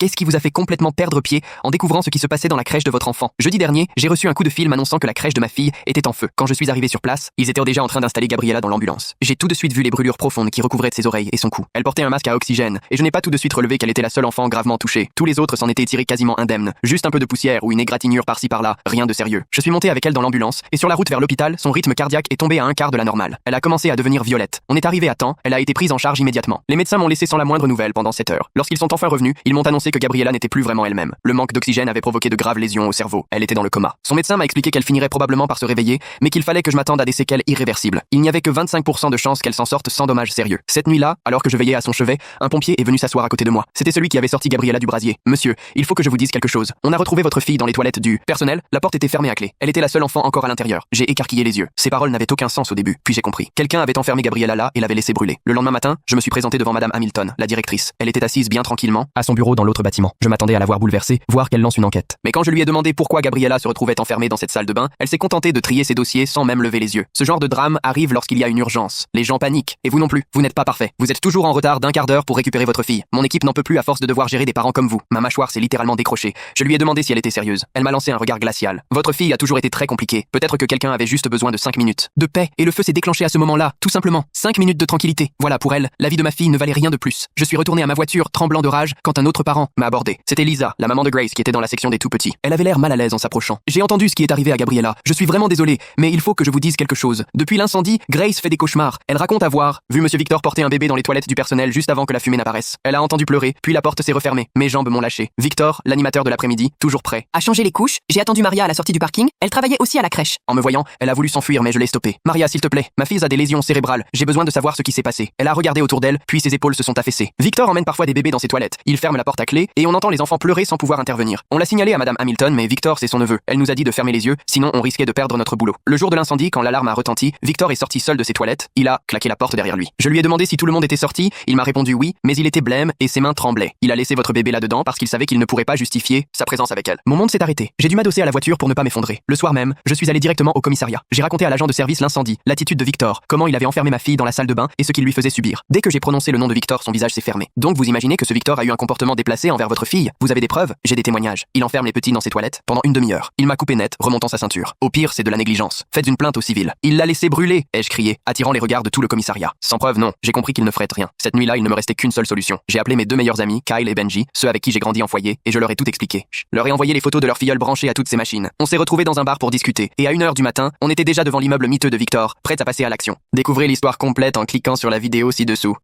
Qu'est-ce qui vous a fait complètement perdre pied en découvrant ce qui se passait dans la crèche de votre enfant? Jeudi dernier, j'ai reçu un coup de fil m'annonçant que la crèche de ma fille était en feu. Quand je suis arrivé sur place, ils étaient déjà en train d'installer Gabriella dans l'ambulance. J'ai tout de suite vu les brûlures profondes qui recouvraient ses oreilles et son cou. Elle portait un masque à oxygène, et je n'ai pas tout de suite relevé qu'elle était la seule enfant gravement touchée. Tous les autres s'en étaient tirés quasiment indemnes. Juste un peu de poussière ou une égratignure par-ci par-là, rien de sérieux. Je suis monté avec elle dans l'ambulance, et sur la route vers l'hôpital, son rythme cardiaque est tombé à un quart de la normale. Elle a commencé à devenir violette. On est arrivé à temps, elle a été prise en charge immédiatement. Les médecins m'ont laissé sans la moindre nouvelle pendant 7 heures. Lorsqu'ils sont enfin revenus, ils m'ont annoncé que Gabriella n'était plus vraiment elle-même. Le manque d'oxygène avait provoqué de graves lésions au cerveau. Elle était dans le coma. Son médecin m'a expliqué qu'elle finirait probablement par se réveiller, mais qu'il fallait que je m'attende à des séquelles irréversibles. Il n'y avait que 25% de chances qu'elle s'en sorte sans dommages sérieux. Cette nuit-là, alors que je veillais à son chevet, un pompier est venu s'asseoir à côté de moi. C'était celui qui avait sorti Gabriella du brasier. Monsieur, il faut que je vous dise quelque chose. On a retrouvé votre fille dans les toilettes du personnel. La porte était fermée à clé. Elle était la seule enfant encore à l'intérieur. J'ai écarquillé les yeux. Ces paroles n'avaient aucun sens au début. Puis j'ai compris. Quelqu'un avait enfermé Gabriella là et l'avait laissée brûler. Le lendemain matin, je me suis présenté devant Madame Hamilton, la directrice. Elle était assise bien tranquillement à son bureau dans l'autre bâtiment. Je m'attendais à la voir bouleversée, voir qu'elle lance une enquête. Mais quand je lui ai demandé pourquoi Gabriella se retrouvait enfermée dans cette salle de bain, elle s'est contentée de trier ses dossiers sans même lever les yeux. Ce genre de drame arrive lorsqu'il y a une urgence. Les gens paniquent. Et vous non plus. Vous n'êtes pas parfait. Vous êtes toujours en retard d'un quart d'heure pour récupérer votre fille. Mon équipe n'en peut plus à force de devoir gérer des parents comme vous. Ma mâchoire s'est littéralement décrochée. Je lui ai demandé si elle était sérieuse. Elle m'a lancé un regard glacial. Votre fille a toujours été très compliquée. Peut-être que quelqu'un avait juste besoin de 5 minutes. De paix. Et le feu s'est déclenché à ce moment-là. Tout simplement. 5 minutes de tranquillité. Voilà pour elle. La vie de ma fille ne valait rien de plus. Je suis retourné à ma voiture, tremblant de rage, quand un autre parent m'a abordé. C'était Lisa, la maman de Grace, qui était dans la section des tout-petits. Elle avait l'air mal à l'aise en s'approchant. J'ai entendu ce qui est arrivé à Gabriella. Je suis vraiment désolé, mais il faut que je vous dise quelque chose. Depuis l'incendie, Grace fait des cauchemars. Elle raconte avoir vu Monsieur Victor porter un bébé dans les toilettes du personnel juste avant que la fumée n'apparaisse. Elle a entendu pleurer, puis la porte s'est refermée. Mes jambes m'ont lâché. Victor, l'animateur de l'après-midi, toujours prêt. A changé les couches, j'ai attendu Maria à la sortie du parking, elle travaillait aussi à la crèche. En me voyant, elle a voulu s'enfuir, mais je l'ai stoppée. Maria, s'il te plaît, ma fille a des lésions cérébrales. J'ai besoin de savoir ce qui s'est passé. Elle a regardé autour d'elle, puis ses épaules se sont affaissées. Victor emmène parfois des bébés dans ses toilettes. Il ferme la porte à clé, et on entend les enfants pleurer sans pouvoir intervenir. On l'a signalé à Madame Hamilton, mais Victor, c'est son neveu. Elle nous a dit de fermer les yeux, sinon on risquait de perdre notre boulot. Le jour de l'incendie, quand l'alarme a retenti, Victor est sorti seul de ses toilettes. Il a claqué la porte derrière lui. Je lui ai demandé si tout le monde était sorti. Il m'a répondu oui, mais il était blême et ses mains tremblaient. Il a laissé votre bébé là-dedans parce qu'il savait qu'il ne pourrait pas justifier sa présence avec elle. Mon monde s'est arrêté. J'ai dû m'adosser à la voiture pour ne pas m'effondrer. Le soir même, je suis allé directement au commissariat. J'ai raconté à l'agent de service l'incendie, l'attitude de Victor, comment il avait enfermé ma fille dans la salle de bain et ce qu'il lui faisait subir. Dès que j'ai prononcé le nom de Victor, son visage s'est fermé. Donc vous imaginez que ce Victor a eu un comportement déplacé envers votre fille? Vous avez des preuves? J'ai des témoignages. Il enferme les petits dans ses toilettes pendant une demi-heure. Il m'a coupé net, remontant sa ceinture. Au pire, c'est de la négligence. Faites une plainte au civil. Il l'a laissé brûler, ai-je crié, attirant les regards de tout le commissariat. Sans preuve, non. J'ai compris qu'il ne ferait rien. Cette nuit-là, il ne me restait qu'une seule solution. J'ai appelé mes 2 meilleurs amis, Kyle et Benji, ceux avec qui j'ai grandi en foyer, et je leur ai tout expliqué. Je leur ai envoyé les photos de leur filleule branchée à toutes ces machines. On s'est retrouvés dans un bar pour discuter, et à 1h du matin, on était déjà devant l'immeuble miteux de Victor, prêts à passer à l'action. Découvrez l'histoire complète en cliquant sur la vidéo ci-dessous.